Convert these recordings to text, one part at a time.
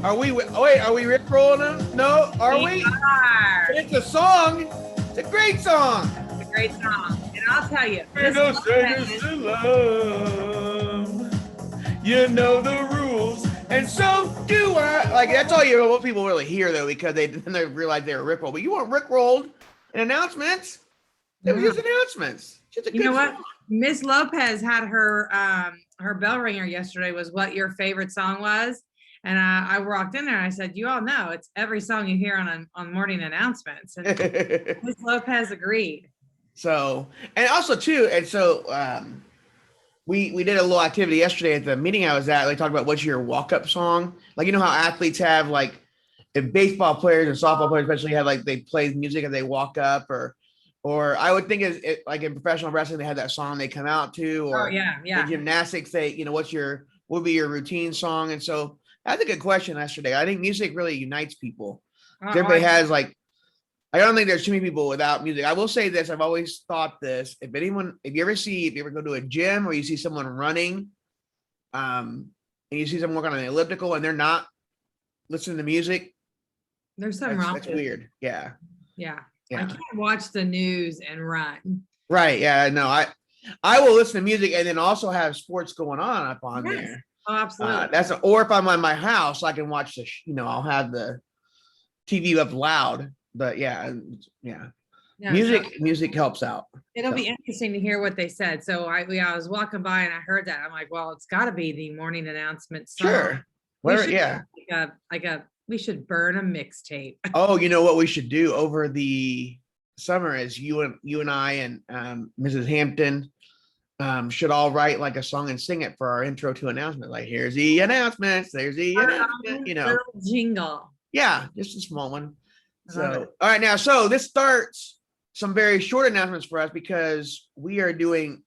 Are we? Wait, are we rickrolling them? No, are We we? are. But it's a song. It's a great song. It's a great song. And I'll tell you, We're Miss no strangers Lopez, to love. You know the rules, and so do I. Like that's all you what people really hear though, because then they realize they were rickrolled. But you weren't rickrolled in announcements. It was no. just announcements. Just a You know good what? song. Miss Lopez had her bell ringer yesterday was what your favorite song was. And I walked in there and I said, you all know it's every song you hear on morning announcements. And Miss Lopez agreed. So, and also too, and so we did a little activity yesterday at the meeting I was at. They talked about what's your walk up song. Like you know how athletes have like, if baseball players and softball players especially have like they play music and they walk up, or I would think it like in professional wrestling they have that song they come out to, Oh or yeah, in yeah. gymnastics they what would be your routine song. And so that's a good question yesterday. I think music really unites people. Everybody has like, I don't think there's too many people without music. I will say this. I've always thought this. If you ever go to a gym or you see someone running, and you see someone working on an elliptical and they're not listening to music, There's something wrong that's with it. weird. Yeah. Yeah. I Yeah. can't watch the news and run. Right. Yeah. No, I will listen to music and then also have sports going on up on Yes. there. Oh, absolutely. Or if I'm on my house, I can watch I'll have the TV up loud. But yeah. Yeah, Music helps out. it'll So. be interesting to hear what they said. So I was walking by and I heard that. I'm like, well, it's got to be the morning announcement song. Sure. We Whatever. should Yeah. we should burn a mixtape. Oh, you know what we should do over the summer is you and I and Mrs. Hampton should all write like a song and sing it for our intro to announcement. Like, here's the announcements. There's the announcement. Little jingle. Yeah, just a small one. I love So, it. all right, now, so this starts some very short announcements for us because we are doing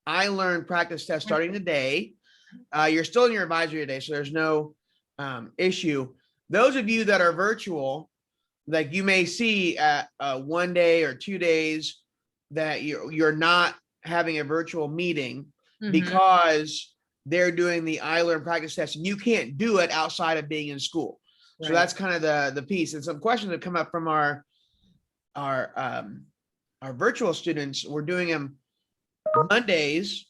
iLearn practice test starting today. You're still in your advisory today, so there's no issue. Those of you that are virtual, like you may see at 1 day or 2 days that you're not having a virtual meeting because they're doing the iLearn practice test and you can't do it outside of being in school. So that's kind of the piece. And some questions have come up from our virtual students. We're doing them Mondays.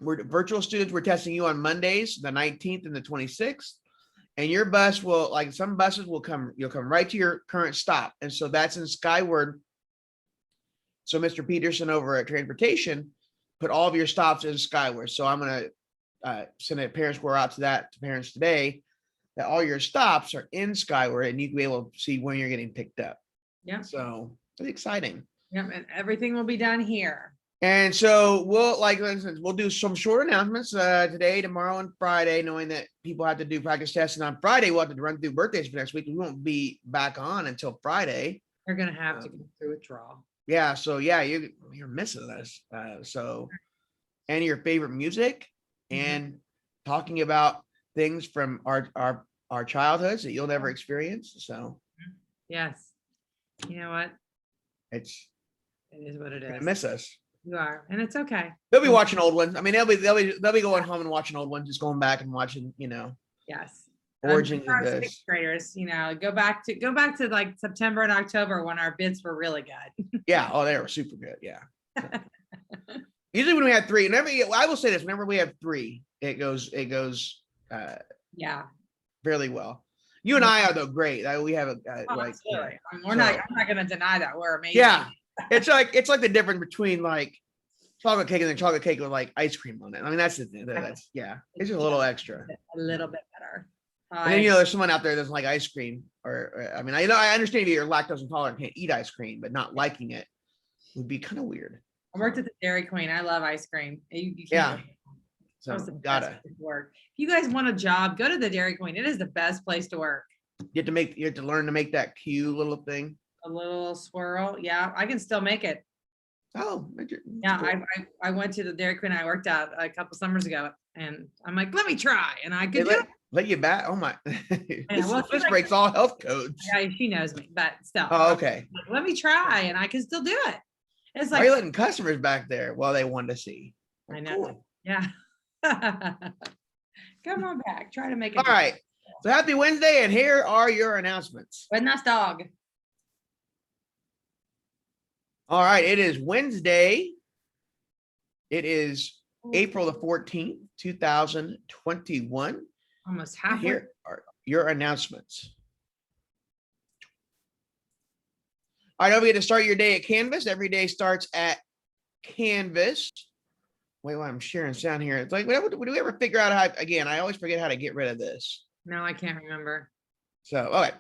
We're virtual students. We're testing you on Mondays, the 19th and the 26th. And your bus will, like some buses will you'll come right to your current stop. And so that's in Skyward. So Mr. Peterson over at Transportation put all of your stops in Skyward. So I'm going to send a parent square out to parents today that all your stops are in Skyward and you can be able to see when you're getting picked up. Yeah. So it's exciting. Yeah, and everything will be done here. And so we'll do some short announcements today, tomorrow, and Friday, knowing that people have to do practice tests. And on Friday, we'll have to run through birthdays for next week. We won't be back on until Friday. They're going to have to go through withdrawal. Yeah. So yeah, you're missing us. And your favorite music and talking about things from our childhoods that you'll never experience. So yes, you know what? It is what it is. Miss us. You are, and it's okay. They'll be watching old ones. I mean, they'll be going home and watching old ones, just going back and watching, Yes. Origins of this. Sixth graders, go back to like September and October when our bids were really good. Yeah. Oh, they were super good. Yeah. So. Usually when we have three, I will say this, whenever we have three, it goes fairly well. You and I are though great. We have I'm not going to deny that we're amazing. Yeah. It's like the difference between like chocolate cake and then chocolate cake with like ice cream on it. I mean, that's it's just a little extra. A little bit better. And then there's someone out there that doesn't like ice cream, or I mean, I understand if you're lactose intolerant, can't eat ice cream, but not liking it would be kind of weird. I worked at the Dairy Queen. I love ice cream. Yeah. So gotta work. If you guys want a job, go to the Dairy Queen. It is the best place to work. You have to learn to make that cute little thing. A little swirl. Yeah, I can still make it. Oh, yeah. Cool. I went to the Dairy Queen I worked at a couple summers ago, and I'm like, let me try, and I could do it. Let you back? Oh my! This breaks all health codes. Yeah, she knows me, but still. Oh, okay. Like, let me try, and I can still do it. It's like, why are you letting customers back there? Well, they wanted to see. I know. Cool. Yeah. Come on back. Try to make it. All right. So happy Wednesday, and here are your announcements. Buenas dog. All right, it is Wednesday. It is April the 14th, 2021. Almost halfway. Here are your announcements. All right, don't forget to start your day at Canvas. Every day starts at Canvas. Wait, while I'm sharing sound here. It's like, do we ever figure out how, again, I always forget how to get rid of this. No, I can't remember. So, okay.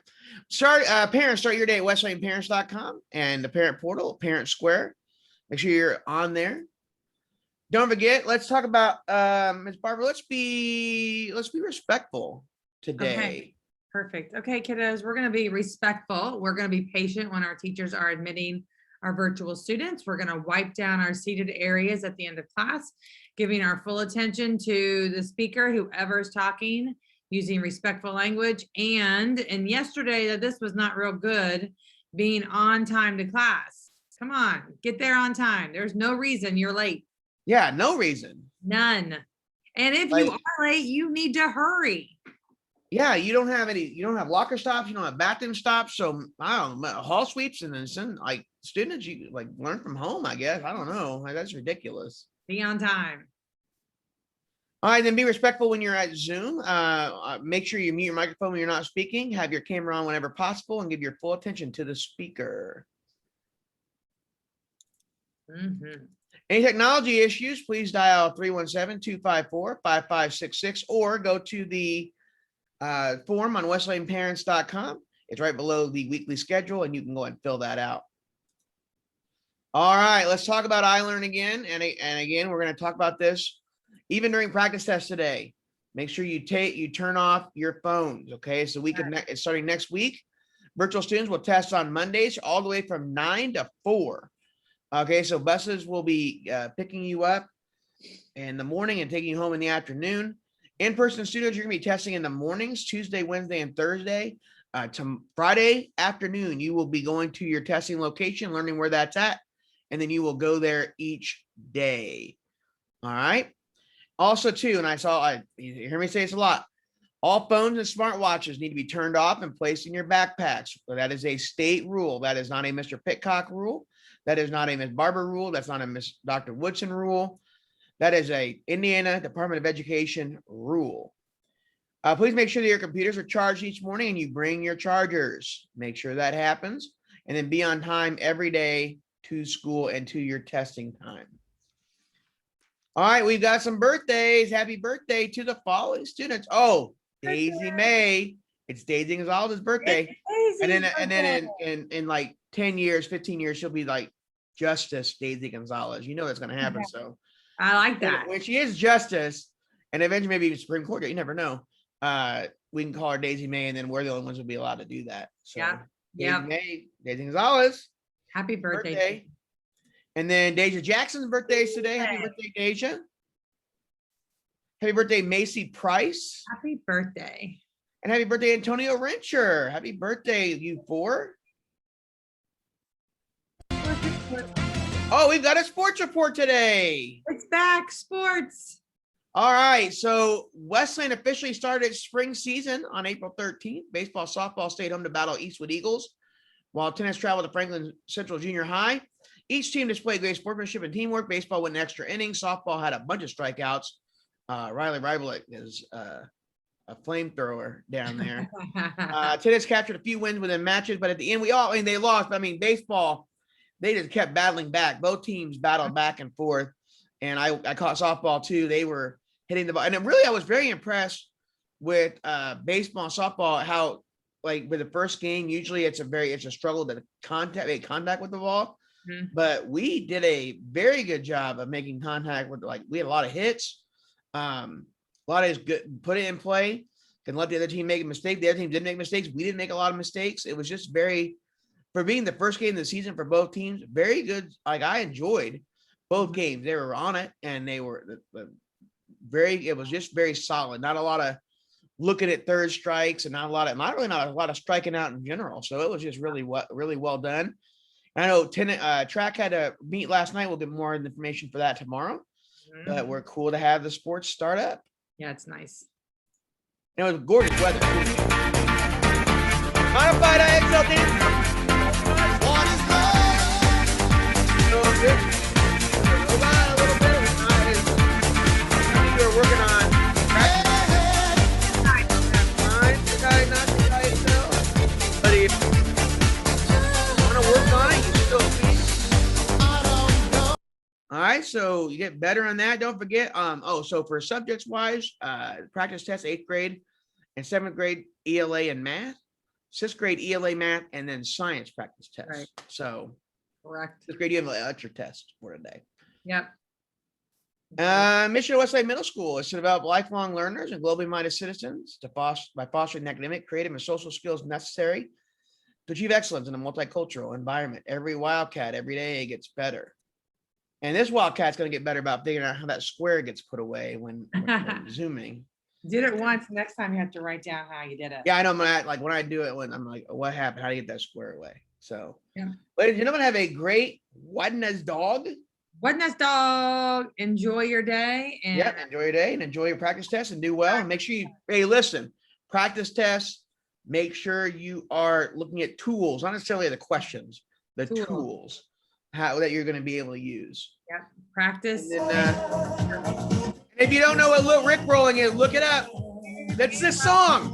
Parents, start your day at westlaneparents.com and the parent portal, Parent Square. Make sure you're on there. Don't forget, let's talk about Ms. Barbara. Let's be respectful today. Okay. Perfect. Okay, kiddos, we're going to be respectful. We're going to be patient when our teachers are admitting our virtual students. We're going to wipe down our seated areas at the end of class, giving our full attention to the speaker, whoever's talking, using respectful language. And yesterday, that this was not real good, being on time to class. Come on, get there on time. There's no reason you're late. Yeah, no reason. None. And if you are late, you need to hurry. Yeah, you don't have locker stops, you don't have bathroom stops. So I don't know, hall sweeps, and then send like students, you like learn from home, I guess. I don't know. Like, that's ridiculous. Be on time. All right, then be respectful when you're at Zoom. Make sure you mute your microphone when you're not speaking. Have your camera on whenever possible and give your full attention to the speaker. Mm-hmm. Any technology issues, please dial 317-254-5566 or go to the form on westlaneparents.com. It's right below the weekly schedule, and you can go and fill that out. All right, let's talk about iLearn again. And again, we're going to talk about this even during practice tests today. Make sure you turn off your phones. Okay, so we can, starting next week, virtual students will test on Mondays all the way from 9 to 4. Okay, so buses will be picking you up in the morning and taking you home in the afternoon. In-person students, you're gonna be testing in the mornings, Tuesday, Wednesday, and Thursday. To Friday afternoon, you will be going to your testing location, learning where that's at, and then you will go there each day. All right. Also, too, and you hear me say this a lot, all phones and smartwatches need to be turned off and placed in your backpacks. So that is a state rule. That is not a Mr. Pitcock rule. That is not a Ms. Barber rule. That's not a Ms. Dr. Woodson rule. That is a Indiana Department of Education rule. Please make sure that your computers are charged each morning and you bring your chargers. Make sure that happens. And then be on time every day to school and to your testing time. All right, we've got some birthdays. Happy birthday to the following students. Oh, Daisy May. It's Daisy Gonzalez's birthday. And then in like 10 years, 15 years, she'll be like Justice Daisy Gonzalez. You know that's going to happen. So I like that. When she is Justice, and eventually maybe even Supreme Court, you never know. We can call her Daisy May, and then we're the only ones who'll be allowed to do that. So yeah. Daisy May, Daisy Gonzalez. Happy birthday. And then Deja Jackson's birthday is today. Happy birthday, Deja. Happy birthday, Macy Price. Happy birthday. And happy birthday, Antonio Rencher. Happy birthday, you four. Oh, we've got a sports report today. It's back, sports. All right, so Wesleyan officially started spring season on April 13th. Baseball, softball stayed home to battle Eastwood Eagles, while tennis traveled to Franklin Central Junior High. Each team displayed great sportsmanship and teamwork. Baseball went an extra inning. Softball had a bunch of strikeouts. Riley Ribelik is a flamethrower down there. Tennis captured a few wins within matches, but at the end, they lost. But I mean, baseball, they just kept battling back. Both teams battled back and forth. And I caught softball too. They were hitting the ball. And really, I was very impressed with baseball and softball, how like with the first game, usually it's a struggle to make contact with the ball. Mm-hmm. But we did a very good job of making contact with, we had a lot of hits. A lot of good, put it in play, can let the other team make a mistake. The other team didn't make mistakes. We didn't make a lot of mistakes. It was just for being the first game of the season for both teams, very good. Like, I enjoyed both games. They were on it, and they were it was just very solid. Not a lot of looking at third strikes, and not a lot of striking out in general. So it was just really well done. I know track had a meet last night. We'll get more information for that tomorrow. But we're cool to have the sports start up. Yeah, it's nice. And it was gorgeous weather. Modified IXL dance. So good. Robot a little bit. You were working on practice. Fine, the guy, not the IXL. But if you want to work on it, you still can. All right, so you get better on that. Don't forget. So for subjects wise, practice test 8th grade and 7th grade ELA and math, 6th grade ELA math, and then science practice test. Right. So Correct. 6th grade, you have an extra test for today. Yep. Mission of Westside Middle School is to develop lifelong learners and globally minded citizens by fostering the academic, creative, and social skills necessary to achieve excellence in a multicultural environment. Every Wildcat, every day gets better. And this Wildcat's going to get better about figuring out how that square gets put away when zooming. Did it once. Next time you have to write down how you did it. Yeah, I know. When I do it, when I'm like, what happened? How do you get that square away? So, Yeah. Ladies and gentlemen, have a great Wednesday dog. Wednesday dog. Enjoy your day. And Yeah, enjoy your day and enjoy your practice test and do well. And make sure you, hey, listen, practice tests. Make sure you are looking at tools, not necessarily the questions, the tools that you're going to be able to use. Yep. Practice. And then, if you don't know what Rick rolling is, look it up. That's this song.